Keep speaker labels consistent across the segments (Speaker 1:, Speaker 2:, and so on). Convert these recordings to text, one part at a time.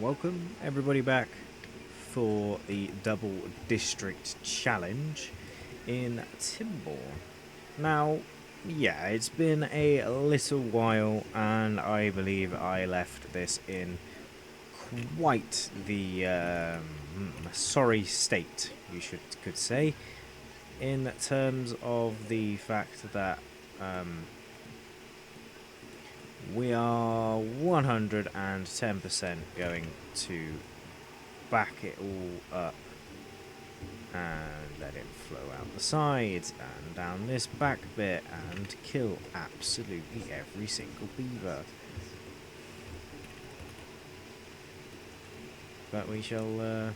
Speaker 1: Welcome everybody back for the double district challenge in Timberborn. Now, yeah, it's been a little while and I believe I left this in quite the sorry state, could say, in terms of the fact that we are 110% going to back it all up and let it flow out the sides and down this back bit and kill absolutely every single beaver. But we shall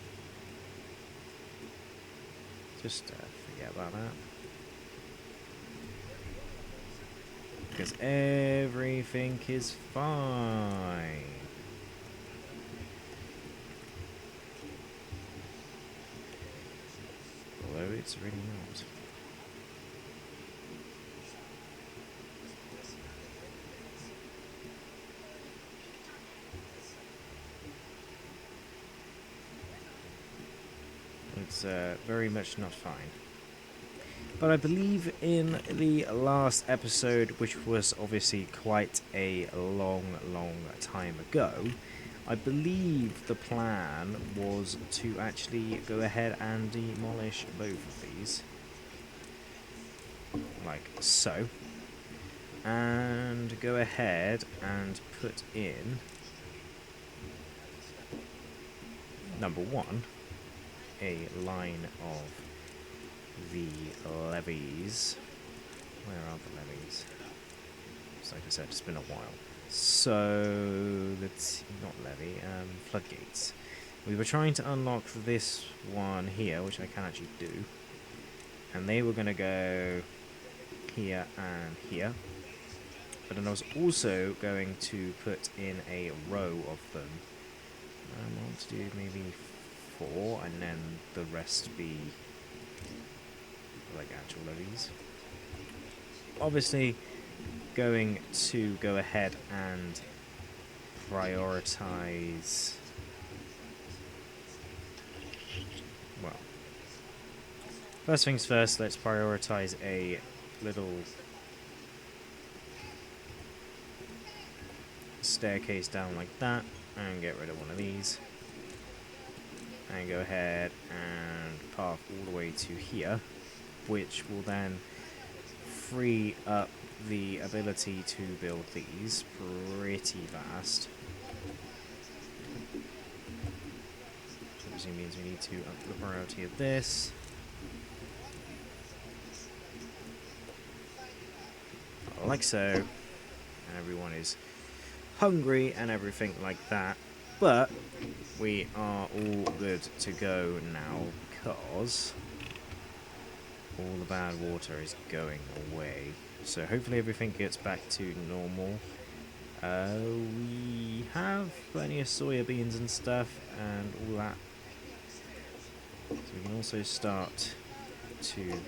Speaker 1: just forget about that. Because everything is fine. Although it's really not. It's very much not fine. But I believe in the last episode, which was obviously quite a long time ago, I believe the plan was to actually go ahead and demolish both of these. Like so. And go ahead and put in number one, a line of the levies. Where are the levies? So like I said, it's been a while. So let's not levy, floodgates. We were trying to unlock this one here, which I can actually do. And they were gonna go here and here. But then I was also going to put in a row of them. I want to do maybe 4 and then the rest be like actual levies. Obviously going to go ahead and prioritize, well, first things first, let's prioritize a little staircase down like that and get rid of one of these and go ahead and path all the way to here, which will then free up the ability to build these pretty fast. Which obviously means we need to up the priority of this. Like so. And everyone is hungry and everything like that. But we are all good to go now because all the bad water is going away. So hopefully everything gets back to normal. We have plenty of soya beans and stuff and all that. So we can also start to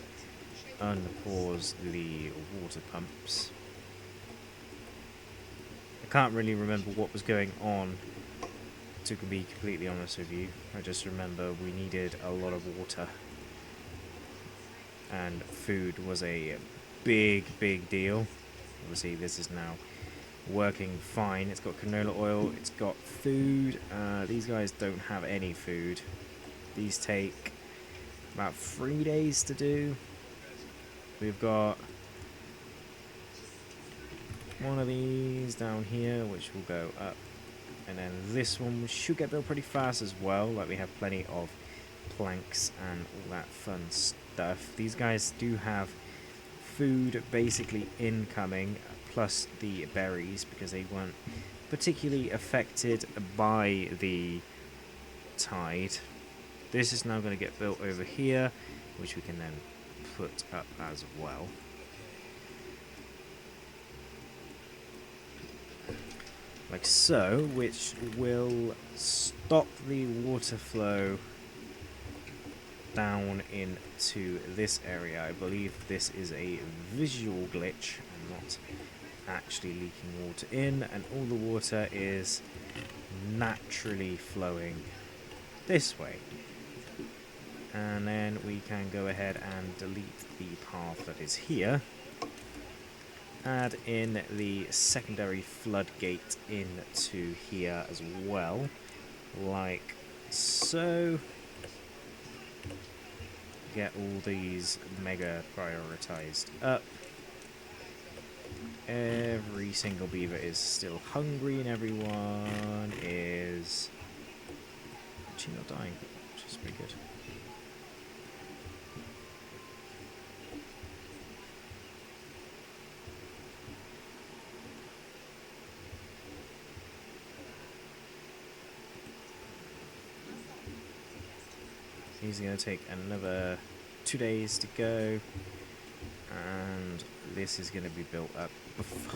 Speaker 1: unpause the water pumps. I can't really remember what was going on, to be completely honest with you. I just remember we needed a lot of water. And food was a big deal. Obviously this is now working fine. It's got canola oil, it's got food. These guys don't have any food. These take about 3 days to do. We've got one of these down here which will go up, and then this one should get built pretty fast as well. Like, we have plenty of planks and all that fun stuff. These guys do have food basically incoming, plus the berries, because they weren't particularly affected by the tide. This is now going to get built over here, which we can then put up as well. Like so, which will stop the water flow down into this area. I believe this is a visual glitch and not actually leaking water in, and all the water is naturally flowing this way. And then we can go ahead and delete the path that is here. Add in the secondary floodgate into here as well, like so. Get all these mega prioritized up. Every single beaver is still hungry and everyone is actually not dying, which is pretty good. He's going to take another 2 days to go, and this is going to be built up,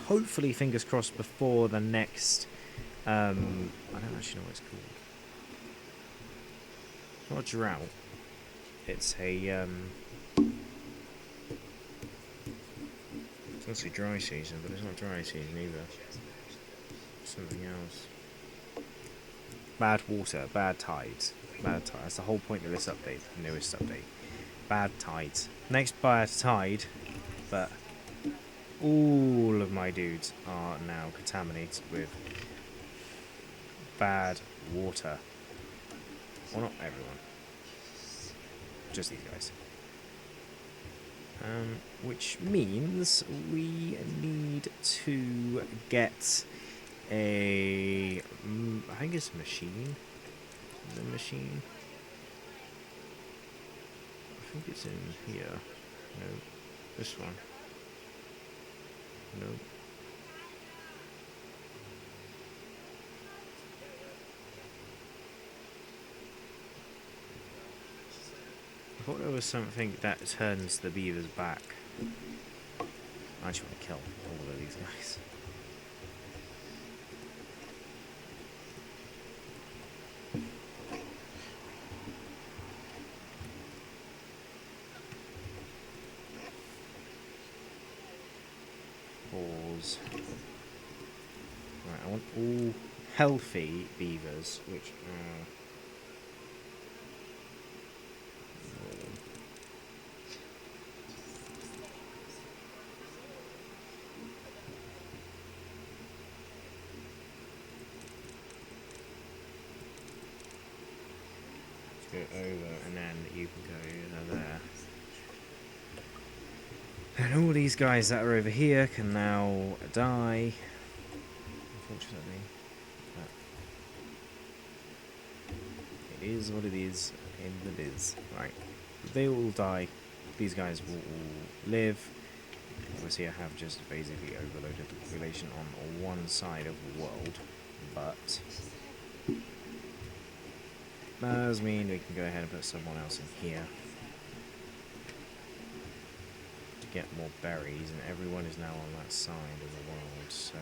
Speaker 1: hopefully, fingers crossed, before the next, I don't actually know what it's called. It's not a drought, it's a, it's not dry season, but it's not dry season either. It's something else. Bad water, bad tides. Bad tide. That's the whole point of this update, the newest update. Bad tides. Next bad tide, but all of my dudes are now contaminated with bad water. Well, not everyone. Just these guys. Which means we need to get a... I think it's a machine. The machine. I think it's in here. No. This one. No. I thought there was something that turns the beavers back. I just want to kill all of these guys. Right, I want all healthy beavers, which are... Let's go over, and then you can go there. And all these guys that are over here can now die, unfortunately. But it is what it is in the biz. Right, they will die. These guys will all live. Obviously I have just basically overloaded the population on one side of the world, but that does mean we can go ahead and put someone else in here. Get more berries, and everyone is now on that side of the world, so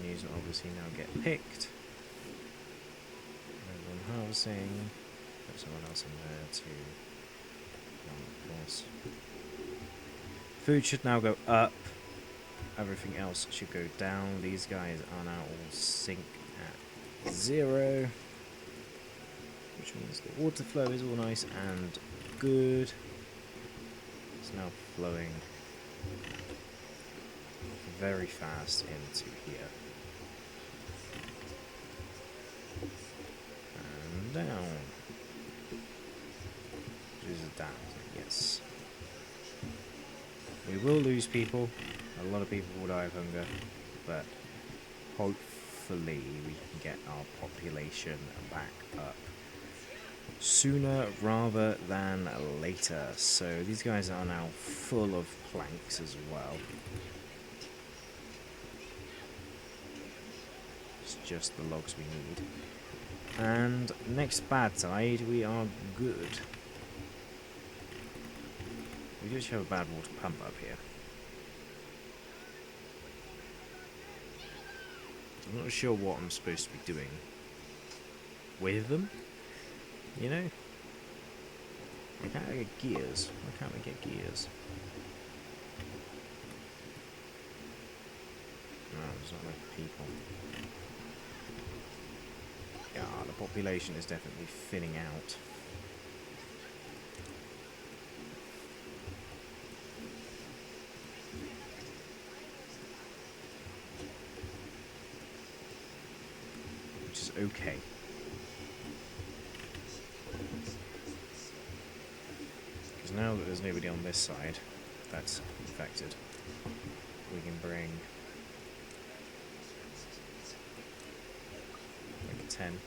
Speaker 1: these will obviously now get picked. Everyone harvesting, put someone else in there too. Of course. Food should now go up. Everything else should go down. These guys are now all sync at 0, which means the water flow is all nice and good. It's now flowing very fast into here. And down. This is down. Yes. We will lose people. A lot of people will die of hunger, but hopefully we can get our population back up sooner rather than later. So these guys are now full of planks as well. It's just the logs we need. And next bad tide, we are good. We just have a bad water pump up here. I'm not sure what I'm supposed to be doing with them, you know? Why can't I get gears? Why can't we get gears? No, there's not enough people. Yeah, the population is definitely thinning out. Which is okay. Because now that there's nobody on this side that's infected, we can bring like a 10.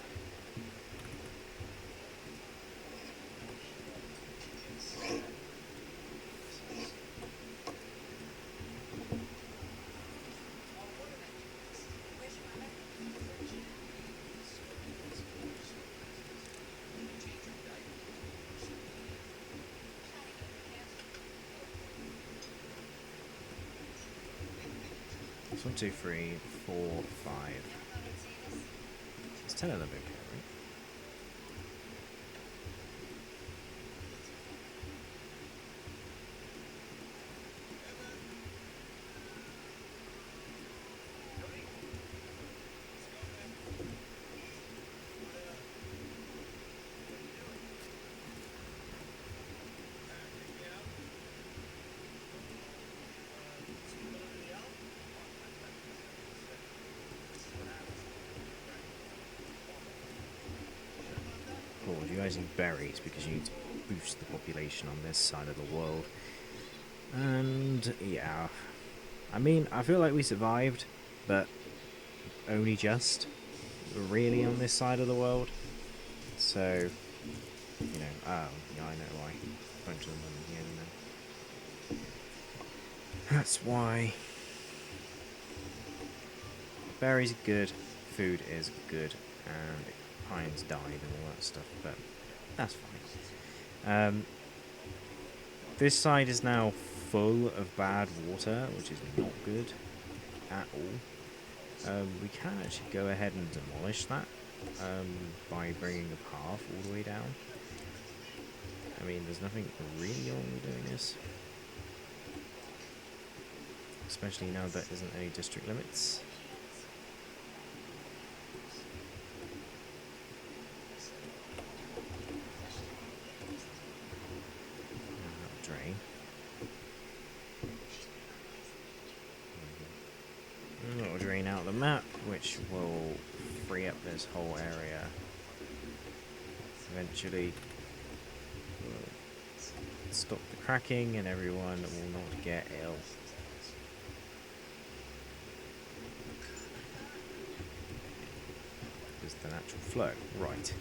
Speaker 1: It's 1, 2, 3, 4, 5. It's 10 of them, okay, right? Cool, you guys need berries because you need to boost the population on this side of the world. And yeah, I mean, I feel like we survived, but only just really on this side of the world. So, you know, oh, yeah, I know why. A bunch of them on the end then. That's why. Berries are good, food is good, and pines died and all that stuff, but that's fine. This side is now full of bad water, which is not good at all. We can actually go ahead and demolish that by bringing the path all the way down. I mean, there's nothing really wrong with doing this. Especially now there isn't any district limits. Drain. And it'll drain out the map, which will free up this whole area. Eventually, we'll stop the cracking and everyone will not get ill. Is the natural flow. Right.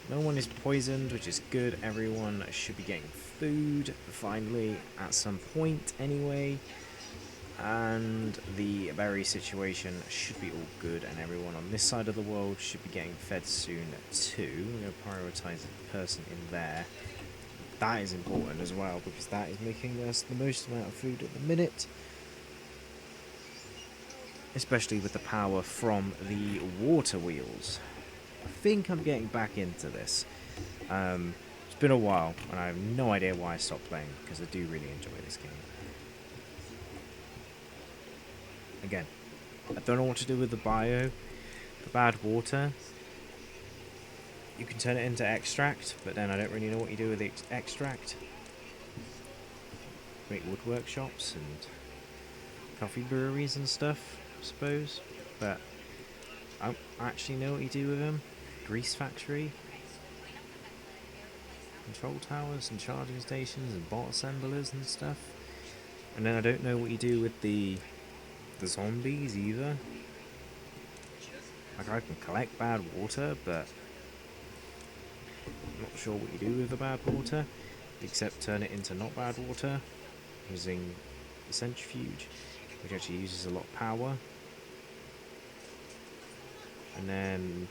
Speaker 1: No one is poisoned, which is good. Everyone should be getting food, finally, at some point anyway. And the berry situation should be all good, and everyone on this side of the world should be getting fed soon too. We're going to prioritise the person in there. That is important as well, because that is making us the most amount of food at the minute. Especially with the power from the water wheels. I think I'm getting back into this. It's been a while, and I have no idea why I stopped playing, because I do really enjoy this game. Again, I don't know what to do with the bio. The bad water. You can turn it into extract, but then I don't really know what you do with the extract. Make wood workshops and coffee breweries and stuff, I suppose. But I don't actually know what you do with them. Grease factory. Control towers and charging stations and bot assemblers and stuff. And then I don't know what you do with the zombies either. Like, I can collect bad water, but I'm not sure what you do with the bad water, except turn it into not bad water using the centrifuge, which actually uses a lot of power. And then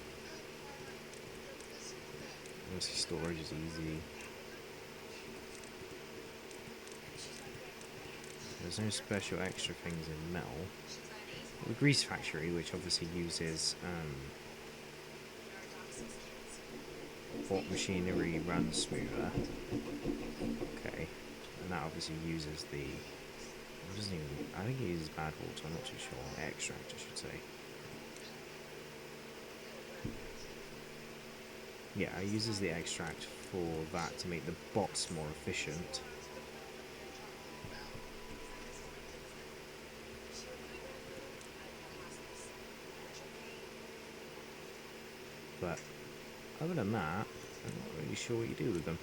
Speaker 1: obviously storage is easy. There's no special extra things in metal. the grease factory, which obviously uses what machinery runs smoother. Okay, and that obviously uses the. It doesn't even. I think it uses bad water. I'm not too sure. Extract, I should say. Yeah, it uses the extract for that to make the bots more efficient. But other than that, I'm not really sure what you do with them.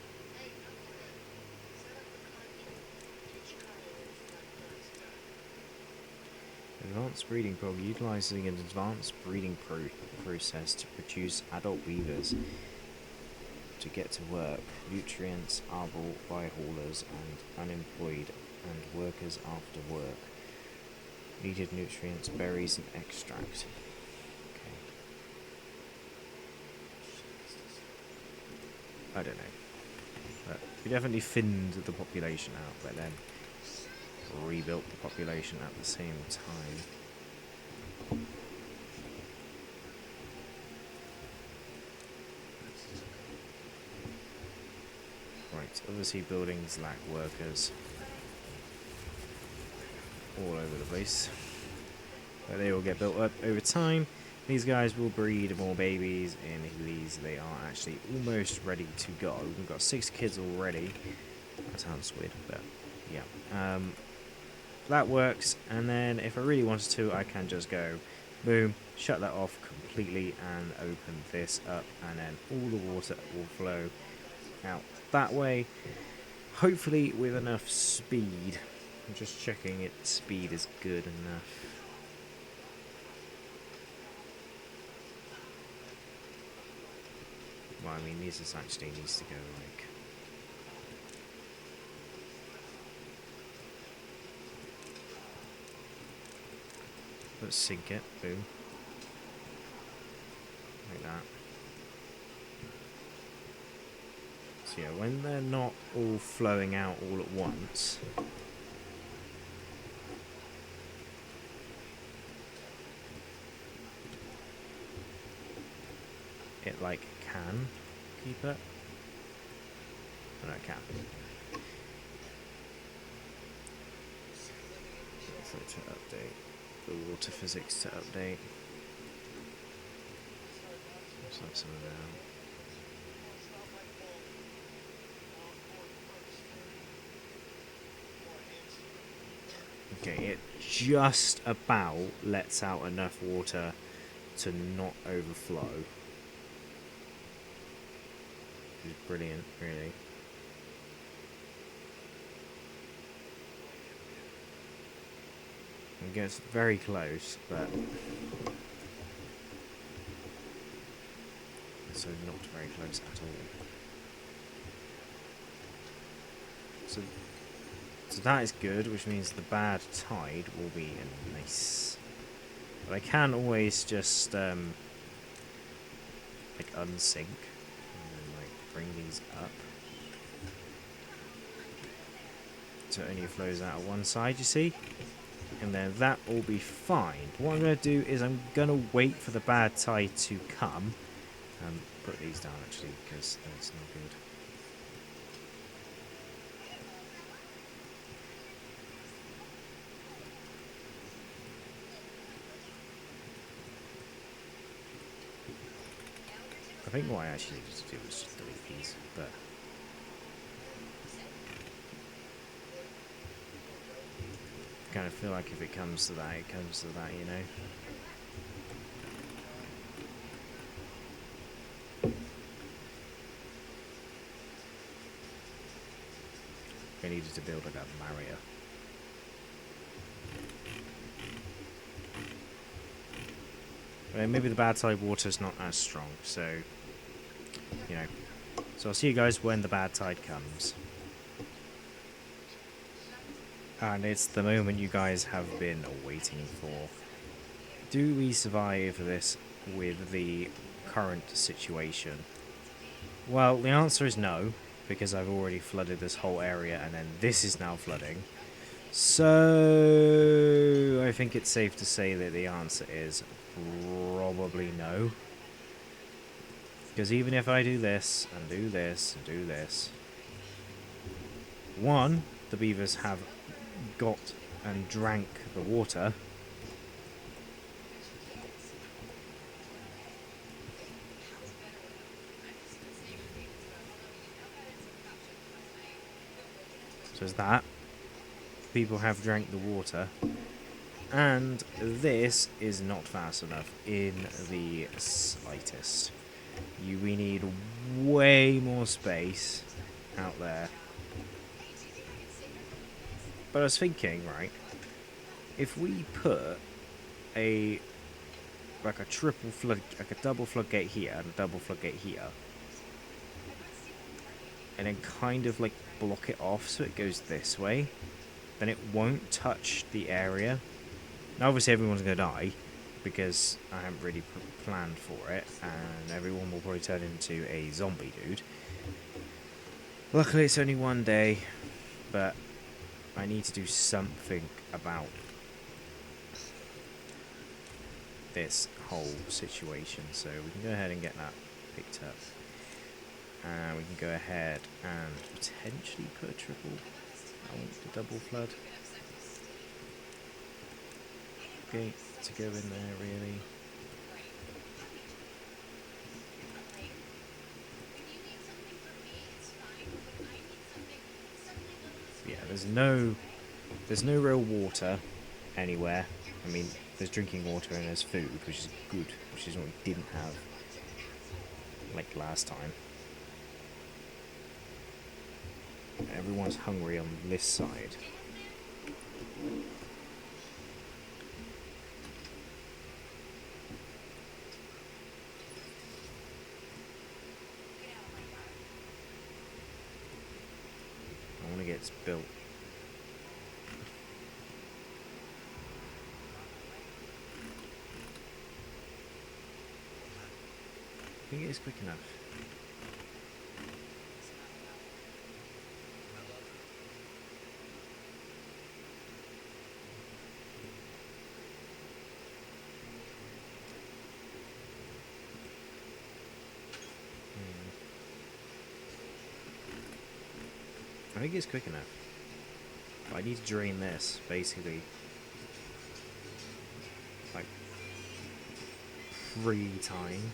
Speaker 1: Advanced breeding program utilizing an advanced breeding process to produce adult weavers to get to work. Nutrients, arbor, by haulers and unemployed and workers after work. Needed nutrients, berries and extract. Okay. I don't know. But we definitely thinned the population out, but then rebuilt the population at the same time. Right, obviously buildings lack workers all over the place, but they will get built up over time. These guys will breed more babies in these. They are actually almost ready to go. We've got 6 kids already. That sounds weird, but yeah. That works, and then if I really wanted to, I can just go boom, shut that off completely and open this up, and then all the water will flow out that way, hopefully with enough speed. I'm just checking its speed is good enough. Well, I mean, this actually needs to go like let's sink it, boom. Like that. So yeah, when they're not all flowing out all at once, it like can keep it. Oh, no, it can. So to update the water physics to update. Let's let some of that out. Okay, it just about lets out enough water to not overflow. Which is brilliant, really. It gets very close, but so not very close at all. So that is good, which means the bad tide will be nice. But I can always just like unsink and then like bring these up. So it only flows out of one side, you see? And then that will be fine. But what I'm going to do is I'm going to wait for the bad tide to come. Put these down actually, because that's not good. I think what I actually needed to do was just delete these, but I kind of feel like if it comes to that, it comes to that, you know. I needed to build like a barrier. Well, maybe the bad tide water is not as strong, so you know. So I'll see you guys when the bad tide comes. And it's the moment you guys have been waiting for. Do we survive this with the current situation? Well, the answer is no, because I've already flooded this whole area and then this is now flooding. So I think it's safe to say that the answer is probably no. Because even if I do this, and do this, and do this... One, the beavers have got and drank the water. So there's that. People have drank the water. And this is not fast enough in the slightest. We need way more space out there. But I was thinking, right, if we put a triple flood, like a double floodgate here and a double floodgate here, and then kind of like block it off so it goes this way, then it won't touch the area. Now obviously everyone's going to die because I haven't really planned for it, and everyone will probably turn into a zombie dude. Luckily it's only one day, but I need to do something about this whole situation, so we can go ahead and get that picked up. And we can go ahead and potentially put a triple. I want the double flood gate to go in there, really. Yeah, there's no real water anywhere. I mean, there's drinking water and there's food, which is good, which is what we didn't have like last time. Everyone's hungry on this side. I want to get this built. I think it is quick enough. I think it's quick enough. But I need to drain this, basically. Like, pre-time.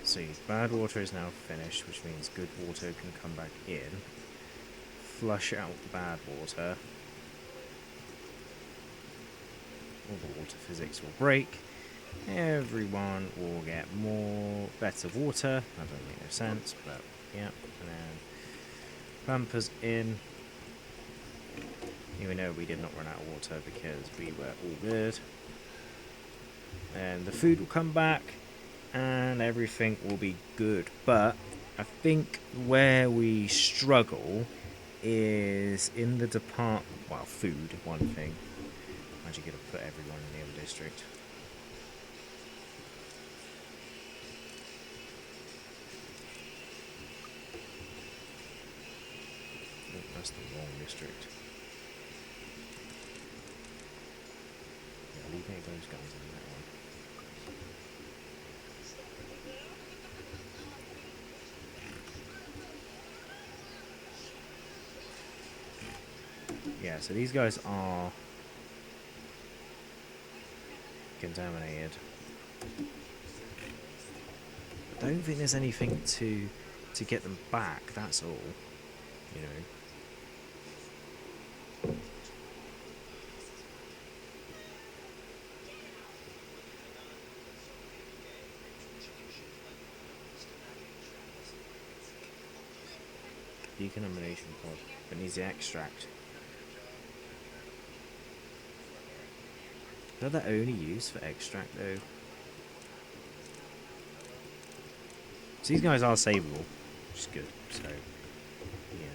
Speaker 1: See, bad water is now finished, which means good water can come back in. Flush out the bad water. All the water physics will break. Everyone will get better water. That doesn't make no sense, but yeah. And then bumpers in. Even though we did not run out of water because we were all good. And the food will come back and everything will be good. But I think where we struggle is in the department. Well, food, one thing. I'm actually going to put everyone in the other district. Oh, that's the wrong district. Yeah, leave any of those guys in that one. Yeah, so these guys are contaminated. I don't think there's anything to get them back, that's all. You know. Decontamination pod. It needs the extract. Is that only used for extract though? So these guys are savable, which is good. So, yeah.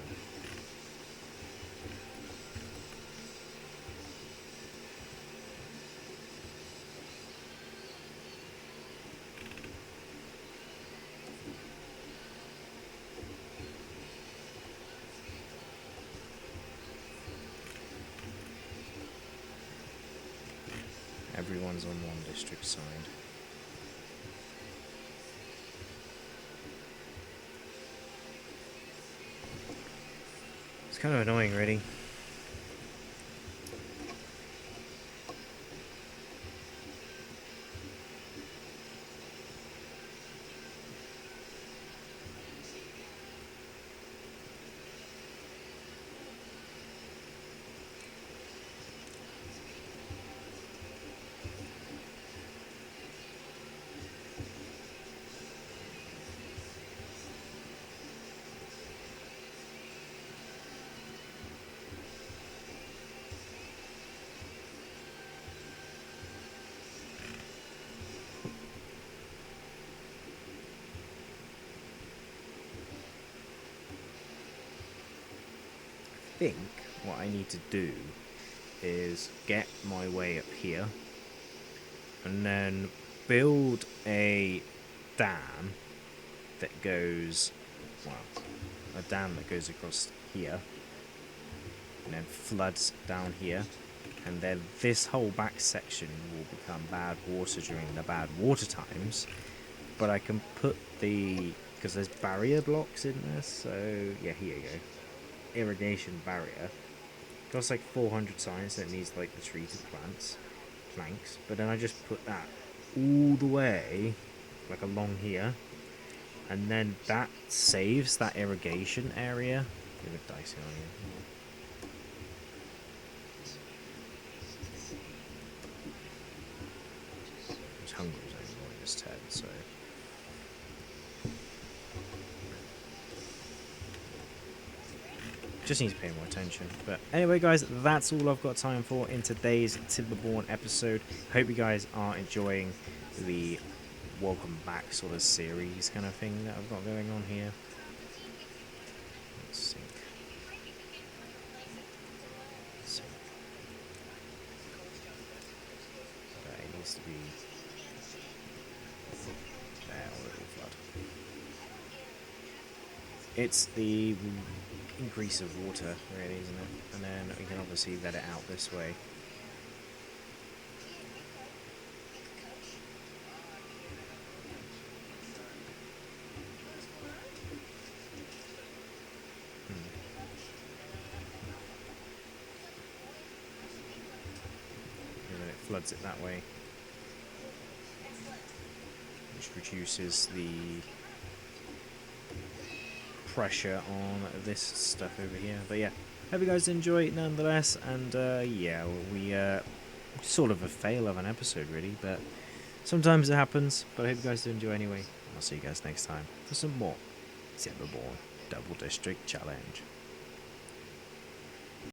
Speaker 1: everyone's on one district side. It's kind of annoying, really. I think what I need to do is get my way up here and then build a dam that goes, well, a dam that goes across here and then floods down here, and then this whole back section will become bad water during the bad water times. But I can put because there's barrier blocks in this, so yeah, here you go. Irrigation barrier. Costs like 400 science, that needs like the treated planks, but then I just put that all the way, like along here, and then that saves that irrigation area. A bit dicey on you. I was hungry anymore at this 10, so. Just need to pay more attention. But anyway, guys, that's all I've got time for in today's Timberborn episode. Hope you guys are enjoying the welcome back sort of series kind of thing that I've got going on here. Let's see. It needs to be there, or it will flood. It's the increase of water, really, isn't it? And then we can obviously let it out this way. And then it floods it that way, which reduces the pressure on this stuff over here. But yeah, hope you guys enjoy it nonetheless. And yeah, we sort of a fail of an episode, really, but sometimes it happens. But I hope you guys do enjoy anyway. I'll see you guys next time for some more Timberborn Double District Challenge.